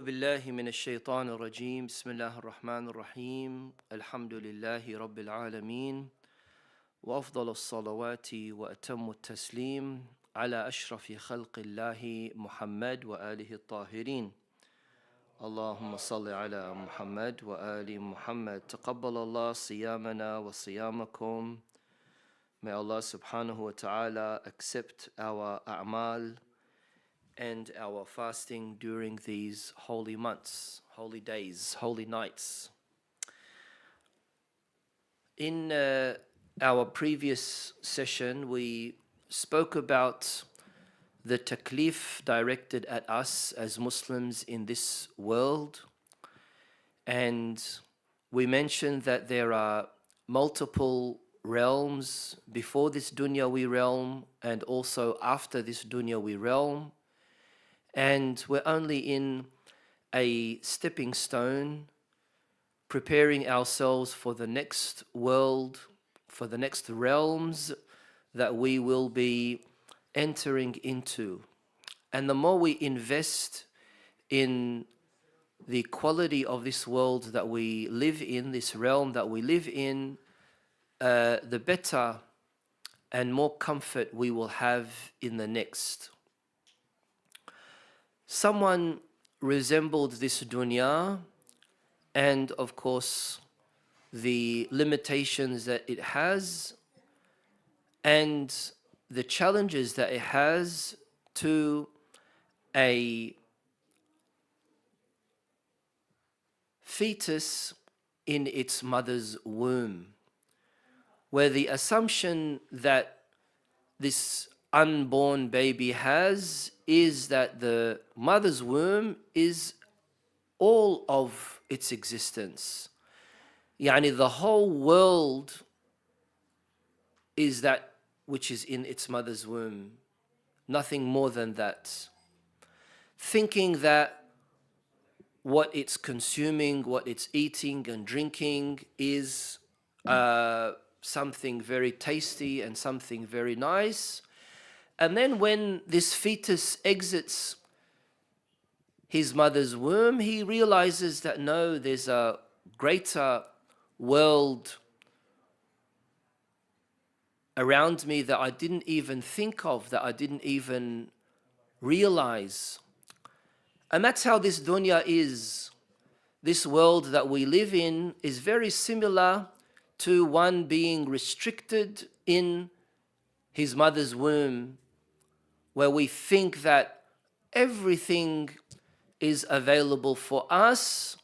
بالله من الشيطان الرجيم بسم الله الرحمن الرحيم الحمد لله رب العالمين وأفضل الصلوات وأتم التسليم على أشرف خلق الله محمد وآله الطاهرين اللهم صل على محمد وآل محمد تقبل الله صيامنا وصيامكم. May Allah subhanahu wa ta'ala accept our a'mal and our fasting during these holy months, holy days, holy nights. In our previous session, we spoke about the taklif directed at us as Muslims in this world, and we mentioned that there are multiple realms before this dunyawi realm and also after this dunyawi realm. And we're only in a stepping stone, preparing ourselves for the next world, for the next realms that we will be entering into. And the more we invest in the quality of this world that we live in, this realm that we live in, the better and more comfort we will have in the next. Someone resembled this dunya and of course the limitations that it has and the challenges that it has to a fetus in its mother's womb, where the assumption that this unborn baby has is that the mother's womb is all of its existence. Yani the whole world is that which is in its mother's womb, nothing more than that. Thinking that what it's consuming, what it's eating and drinking is something very tasty and something very nice. And then when this fetus exits his mother's womb, he realizes that no, there's a greater world around me that I didn't even think of, that I didn't even realize. And that's how this dunya is. This world that we live in is very similar to one being restricted in his mother's womb, where we think that everything is available for us,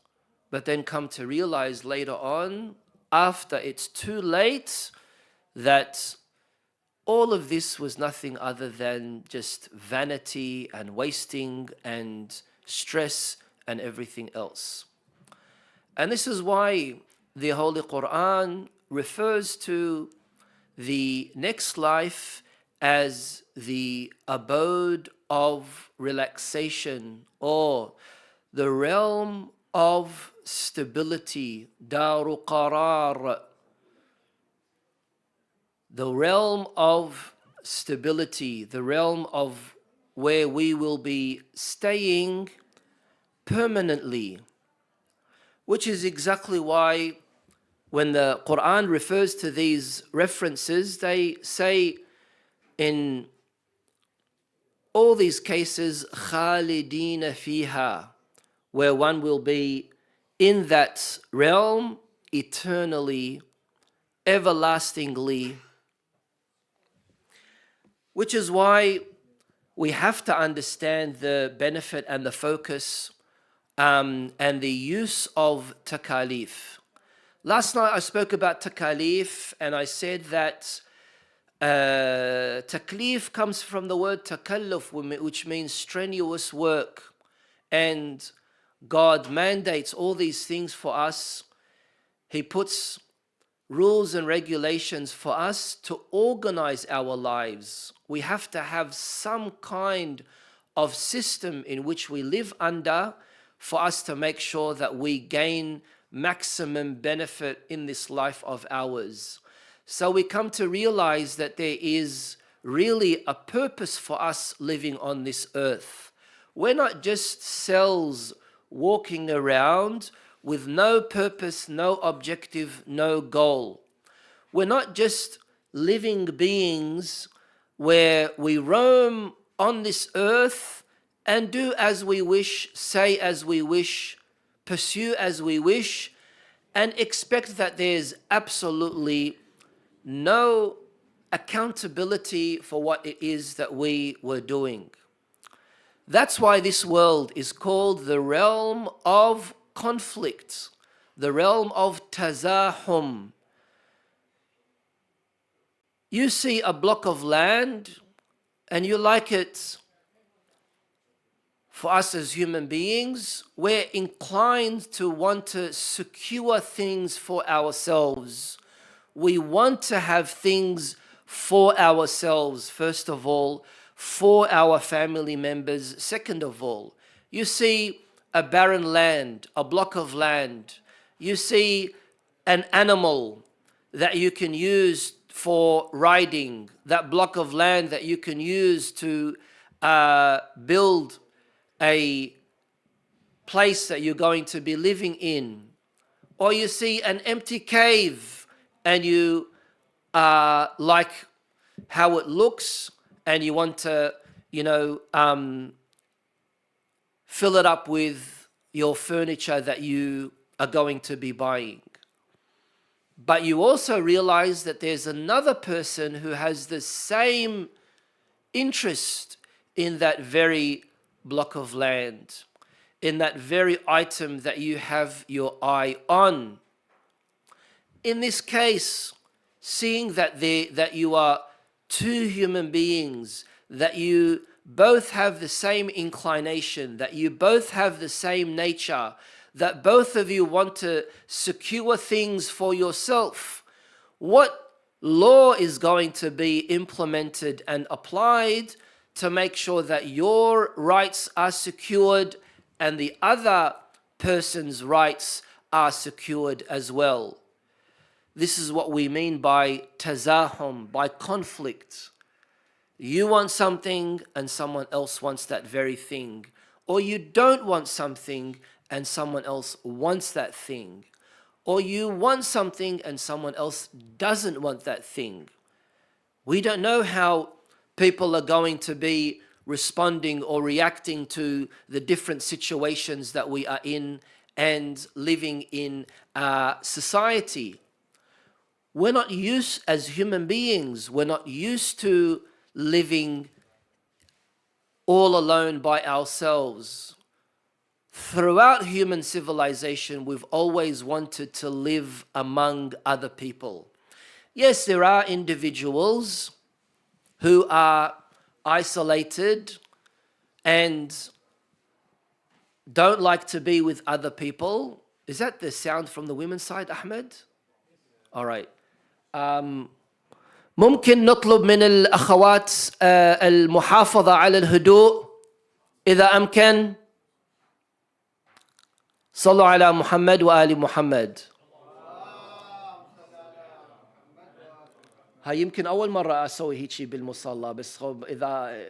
but then come to realize later on, after it's too late, that all of this was nothing other than just vanity and wasting and stress and everything else. And this is why the Holy Quran refers to the next life as the abode of relaxation or the realm of stability, daru qarar, the realm of stability, the realm of where we will be staying permanently, which is exactly why when the Quran refers to these references, they say in all these cases, khalidina fiha, where one will be in that realm eternally, everlastingly, which is why we have to understand the benefit and the focus and the use of takalif. Last night I spoke about takalif and I said that taklif comes from the word takalluf, which means strenuous work, and God mandates all these things for us. He puts rules and regulations for us to organize our lives. We have to have some kind of system in which we live under for us to make sure that we gain maximum benefit in this life of ours. So we come to realize that there is really a purpose for us living on this earth. We're not just cells walking around with no purpose, no objective, no goal. We're not just living beings where we roam on this earth and do as we wish, say as we wish, pursue as we wish, and expect that there's absolutely no accountability for what it is that we were doing. That's why this world is called the realm of conflict, the realm of tazahum. You see a block of land and you like it. For us as human beings, we're inclined to want to secure things for ourselves. We want to have things for ourselves, first of all, for our family members, second of all. You see a barren land, a block of land. You see an animal that you can use for riding, that block of land that you can use to build a place that you're going to be living in. Or you see an empty cave and you like how it looks and you want to, fill it up with your furniture that you are going to be buying. But you also realize that there's another person who has the same interest in that very block of land, in that very item that you have your eye on. In this case, seeing that you are two human beings, that you both have the same inclination, that you both have the same nature, that both of you want to secure things for yourself, what law is going to be implemented and applied to make sure that your rights are secured and the other person's rights are secured as well? This is what we mean by tazahum, by conflict. You want something and someone else wants that very thing. Or you don't want something and someone else wants that thing. Or you want something and someone else doesn't want that thing. We don't know how people are going to be responding or reacting to the different situations that we are in and living in society. We're not used, as human beings, we're not used to living all alone by ourselves. Throughout human civilization, we've always wanted to live among other people. Yes, there are individuals who are isolated and don't like to be with other people. Is that the sound from the women's side, Ahmed? All right. ممكن نطلب من الأخوات المحافظة على الهدوء إذا أمكن. صلوا على محمد وآل محمد. هاي يمكن أول مرة أسوي هيك بالمصلى، بس إذا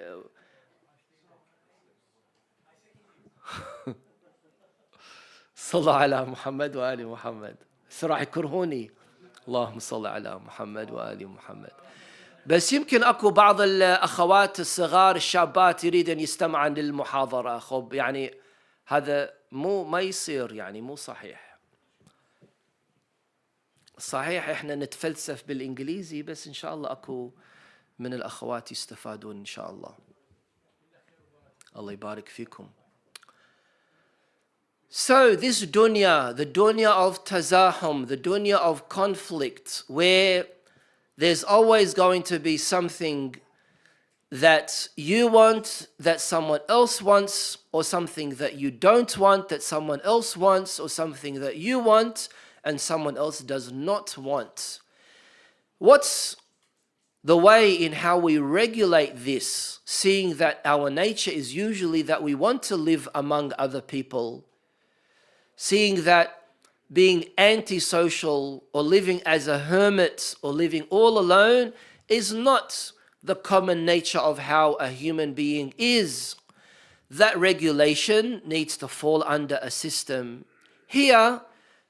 صلوا على محمد وآل محمد. راح يكرهوني. اللهم صل على محمد وآل محمد. بس يمكن أكو بعض الأخوات الصغار الشابات يريدن يستمعن للمحاضرة. خب يعني هذا ما يصير، يعني مو صحيح. صحيح احنا نتفلسف بالإنجليزي، بس إن شاء الله أكو من الأخوات يستفادون إن شاء الله. الله يبارك فيكم. So this dunya, the dunya of tazahum, the dunya of conflict, where there's always going to be something that you want, that someone else wants, or something that you don't want, that someone else wants, or something that you want, and someone else does not want. What's the way in how we regulate this, seeing that our nature is usually that we want to live among other people, seeing that being antisocial or living as a hermit or living all alone is not the common nature of how a human being is. that regulation needs to fall under a system. Here,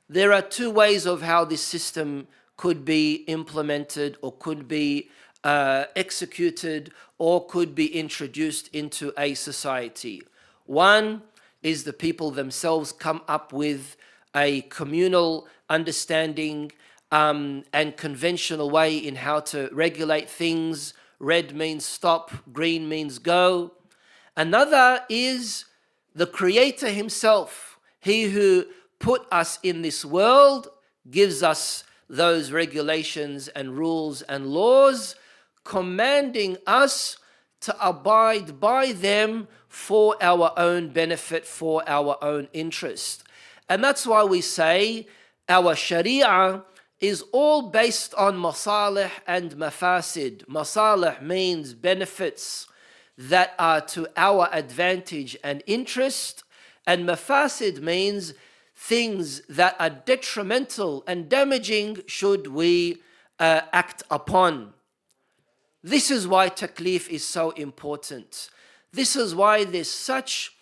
there are two ways of how this system could be implemented or could be executed or could be introduced into a society. One is the people themselves come up with a communal understanding and conventional way in how to regulate things. Red means stop, green means go. Another is the Creator himself. He who put us in this world gives us those regulations and rules and laws, commanding us to abide by them for our own benefit, for our own interest. And that's why we say our Sharia is all based on masalih and mafasid. Masalih means benefits that are to our advantage and interest, and mafasid means things that are detrimental and damaging should we act upon. This is why taklif is so important. This is why there's such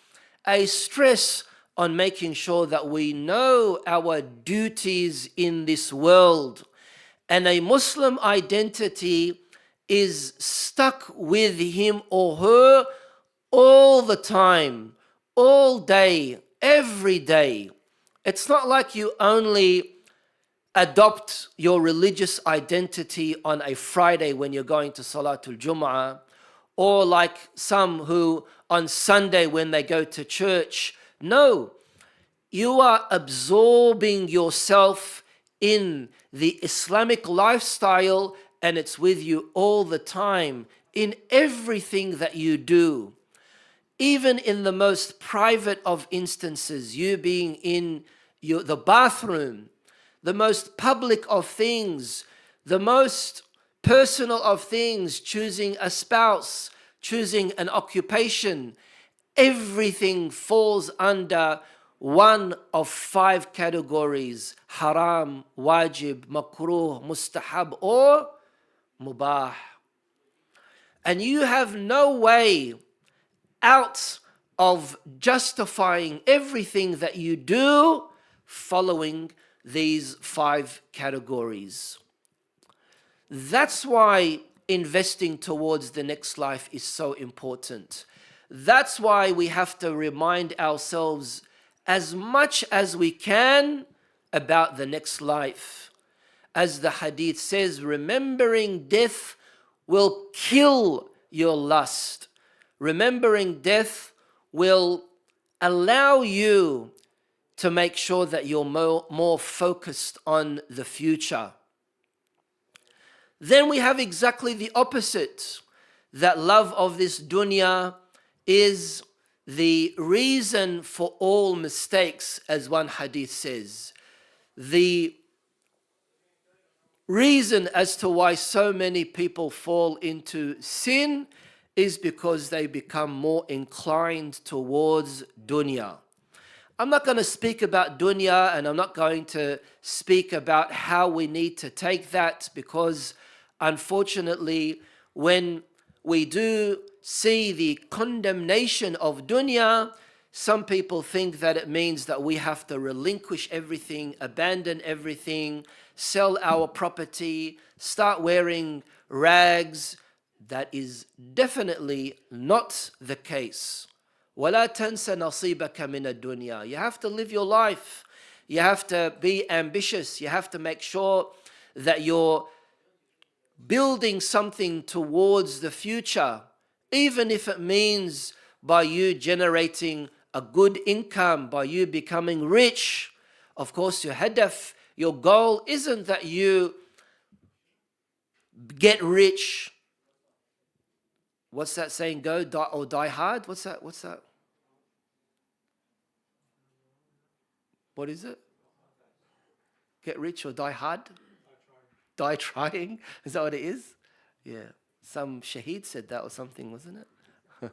a stress on making sure that we know our duties in this world. And a Muslim identity is stuck with him or her all the time, all day, every day. It's not like you only adopt your religious identity on a Friday when you're going to Salatul Jum'ah, or like some who on Sunday when they go to church. No, you are absorbing yourself in the Islamic lifestyle, and it's with you all the time in everything that you do. Even in the most private of instances, you being in the bathroom, the most public of things, the most personal of things, choosing a spouse, choosing an occupation, everything falls under one of 5 categories: haram, wajib, makruh, mustahab, or mubah. And you have no way out of justifying everything that you do following these 5 categories. That's why investing towards the next life is so important. That's why we have to remind ourselves as much as we can about the next life. As the hadith says, remembering death will kill your lust. Remembering death will allow you to make sure that you're more focused on the future. Then we have exactly the opposite, that love of this dunya is the reason for all mistakes, as one hadith says. The reason as to why so many people fall into sin is because they become more inclined towards dunya. I'm not going to speak about dunya, and I'm not going to speak about how we need to take that, because unfortunately, when we do see the condemnation of dunya, some people think that it means that we have to relinquish everything, abandon everything, sell our property, start wearing rags. That is definitely not the case. وَلَا تَنْسَ نَصِيبَكَ مِنَ الدُّنْيَا. You have to live your life. You have to be ambitious. You have to make sure that you're building something towards the future, even if it means by you generating a good income, by you becoming rich. Of course, your hadaf, your goal isn't that you get rich. What's that saying? Go die or die hard? What's that? What is it? Get rich or die hard? Die trying? Is that what it is? Yeah. Some shaheed said that or something, wasn't it?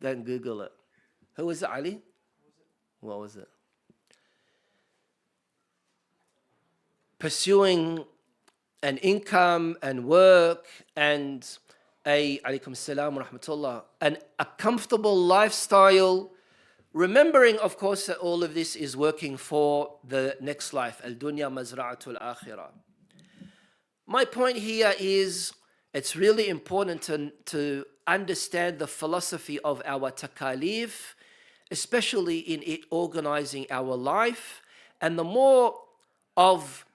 Don't Google it. Who was it, Ali? What was it? Pursuing an income and work and alaykum salam wa rahmatullah, a comfortable lifestyle, remembering, of course, that all of this is working for the next life. Al-dunya mazra'atul akhirah. My point here is it's really important to understand the philosophy of our takalif, especially in it organizing our life. And the more of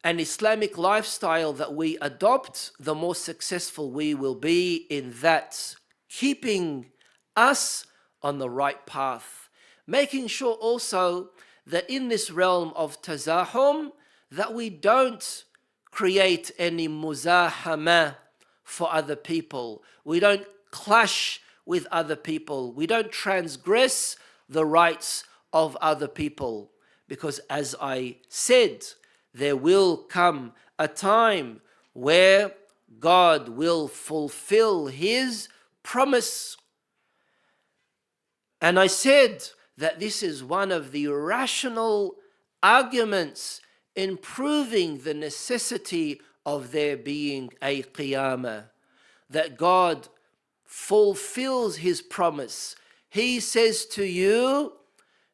an Islamic lifestyle that we adopt, the more successful we will be in that, keeping us on the right path. Making sure also that in this realm of tazahum, that we don't create any muzahama for other people. We don't clash with other people. We don't transgress the rights of other people. Because as I said, there will come a time where God will fulfill his promise. And I said that this is one of the rational arguments in proving the necessity of there being a qiyamah, that God fulfills his promise. He says to you,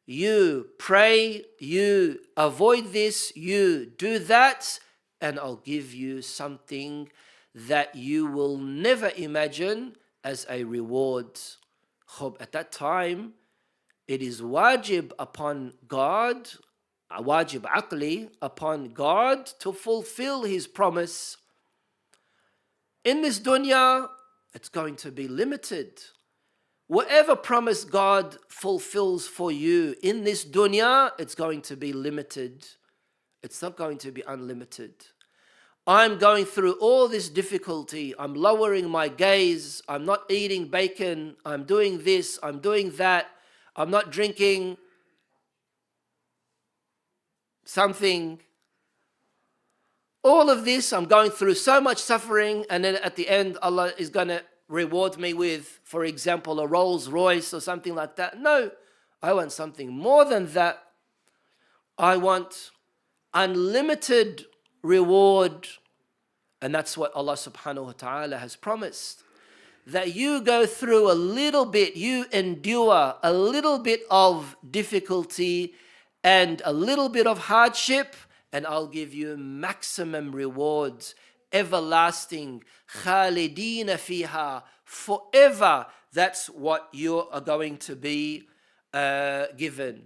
you pray, you avoid this, you do that, and I'll give you something that you will never imagine as a reward. At that time, it is wajib upon God, wajib aqli, upon God to fulfill his promise. In this dunya, it's going to be limited. Whatever promise God fulfills for you in this dunya, it's going to be limited. It's not going to be unlimited. I'm going through all this difficulty. I'm lowering my gaze. I'm not eating bacon. I'm doing this. I'm doing that. I'm not drinking something. All of this, I'm going through so much suffering, and then at the end, Allah is going to reward me with, for example, a Rolls Royce or something like that. No, I want something more than that. I want unlimited reward. And that's what Allah subhanahu wa ta'ala has promised. That you go through a little bit, you endure a little bit of difficulty and a little bit of hardship, and I'll give you maximum rewards, everlasting, khalidina fiha, forever. That's what you are going to be given.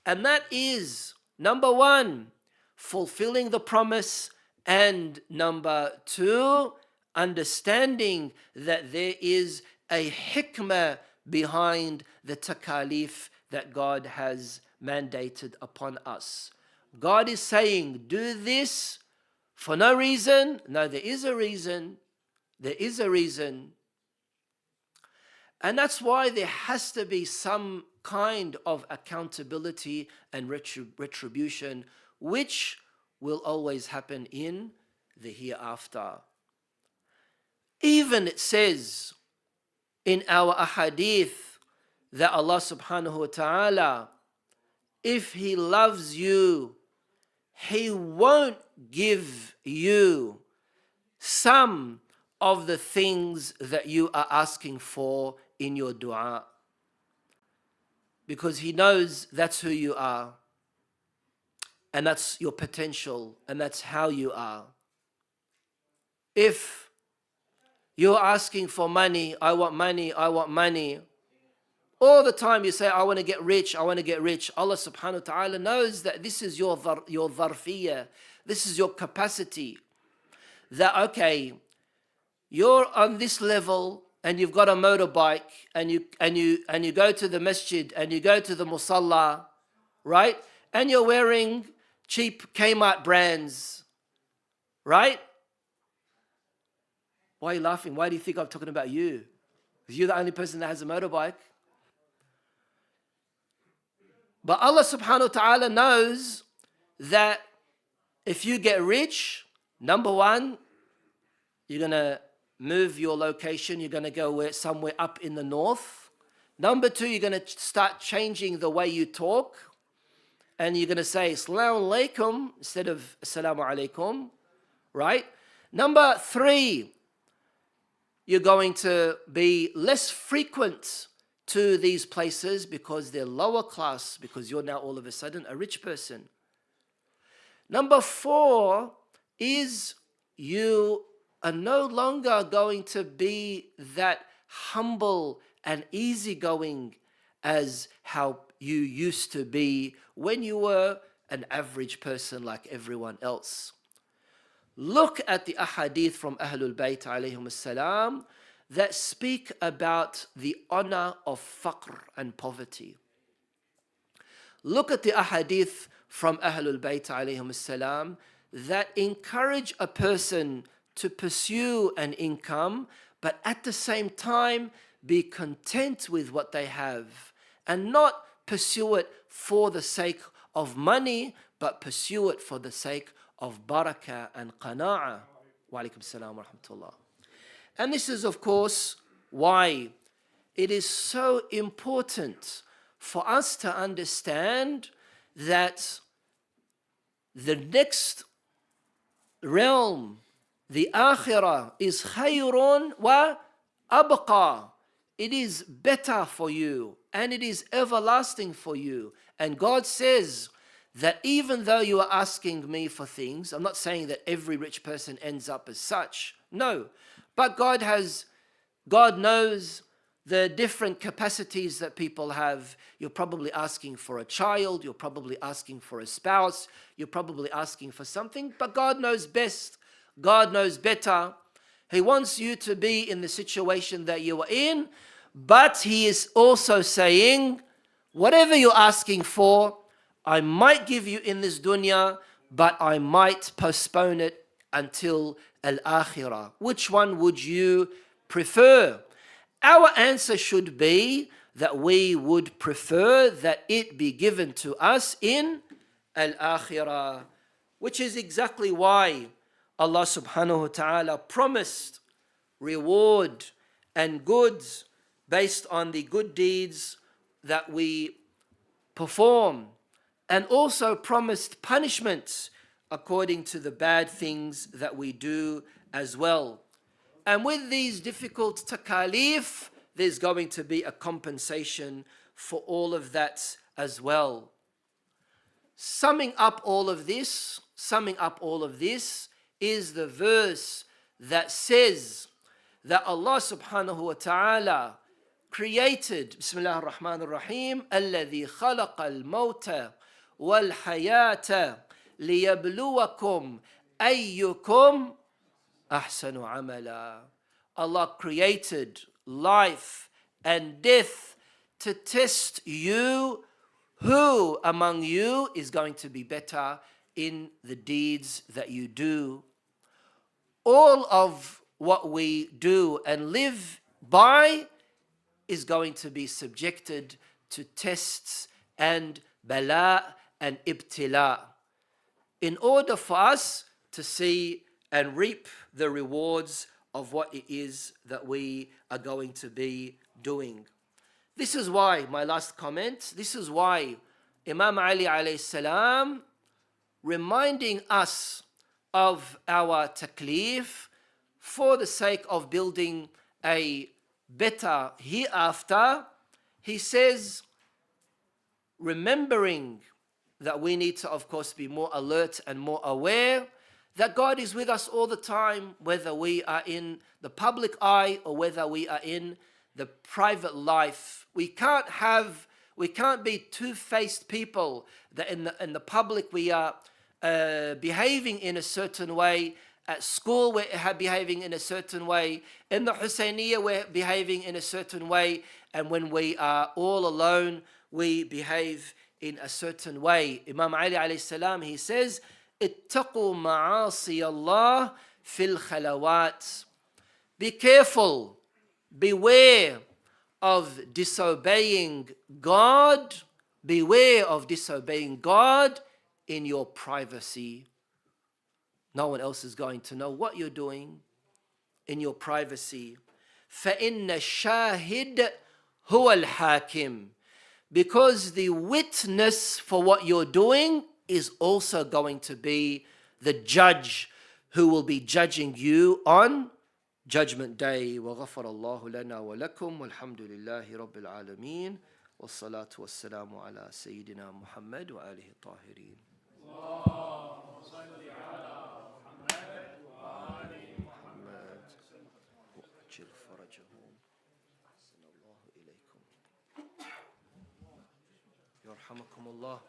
And that is, number one, fulfilling the promise, and number two, understanding that there is a hikmah behind the takalif that God has mandated upon us. God is saying, do this for no reason. No, there is a reason. There is a reason. And that's why there has to be some kind of accountability and retribution, which will always happen in the hereafter. Even it says in our ahadith that Allah subhanahu wa ta'ala, if he loves you, he won't give you some of the things that you are asking for in your dua, because he knows that's who you are, and that's your potential, and that's how you are. If you're asking for money, I want money, I want money, all the time you say, I want to get rich, I want to get rich. Allah subhanahu wa ta'ala knows that this is your dharfiyah, this is your capacity. That, okay, you're on this level and you've got a motorbike and you go to the masjid and you go to the musalla, right? And you're wearing cheap Kmart brands, right? Why are you laughing? Why do you think I'm talking about you? Because you're the only person that has a motorbike. But Allah subhanahu wa ta'ala knows that if you get rich, number one, you're going to move your location. You're going to go somewhere up in the north. Number two, you're going to start changing the way you talk. And you're going to say, Assalamu alaikum, instead of Assalamu alaikum, right? Number three, You're going to be less frequent to these places because they're lower class, because you're now all of a sudden a rich person. Number 4 is you are no longer going to be that humble and easygoing as how you used to be when you were an average person like everyone else. Look at the ahadith from Ahlul Bayt alayhim as-salam that speak about the honor of faqr and poverty. Look at the ahadith from Ahlul Bayt alayhim as-salam that encourage a person to pursue an income, but at the same time be content with what they have and not pursue it for the sake of money, but pursue it for the sake of barakah and qana'ah. Wa alaikum salam wa rahmatullah. And this is, of course, why it is so important for us to understand that the next realm, the akhirah, is khayrun wa abqa. It is better for you and it is everlasting for you. And God says that even though you are asking me for things, I'm not saying that every rich person ends up as such. No, but God knows the different capacities that people have. You're probably asking for a child, you're probably asking for a spouse, you're probably asking for something, but God knows best. God knows better. He wants you to be in the situation that you are in, but He is also saying, whatever you're asking for, I might give you in this dunya, but I might postpone it until al-akhirah. Which one would you prefer? Our answer should be that we would prefer that it be given to us in al-akhirah, which is exactly why Allah subhanahu wa ta'ala promised reward and goods based on the good deeds that we perform, and also promised punishments according to the bad things that we do as well. And with these difficult takalif, there's going to be a compensation for all of that as well. Summing up all of this is the verse that says that Allah subhanahu wa ta'ala created, Bismillah ar-Rahman ar-Rahim, الَّذِي خَلَقَ الْمَوْتَ وَالْحَيَاةَ لِيَبْلُوَكُمْ أَيُّكُمْ أَحْسَنُ عَمَلًا. Allah created life and death to test you, who among you is going to be better in the deeds that you do. All of what we do and live by is going to be subjected to tests and bala and ibtila in order for us to see and reap the rewards of what it is that we are going to be doing. This is why, my last comment, this is why Imam Ali alayhi salam, reminding us of our taklif for the sake of building a better hereafter, he says, remembering that we need to, of course, be more alert and more aware that God is with us all the time, whether we are in the public eye or whether we are in the private life. We can't be two-faced people that in the public we are behaving in a certain way. At school, we're behaving in a certain way. In the Husayniyah, we're behaving in a certain way. And when we are all alone, we behave in a certain way. Imam Ali alayhi salam, he says, اتقوا معاصي الله في الخلوات. Be careful, beware of disobeying God. Beware of disobeying God in your privacy. No one else is going to know what you're doing in your privacy. فَإِنَّ الشَّاهِدَ هُوَ الْحَاكِمُ. Because the witness for what you're doing is also going to be the judge who will be judging you on Judgment Day. وغفر الله لنا ولكم والحمد لله رب العالمين والصلاة والسلام على سيدنا محمد وآله الطاهرين. اللهم صل على محمد وآل محمد وأجل فرجهم. أحسن الله إليكم. يرحمكم الله.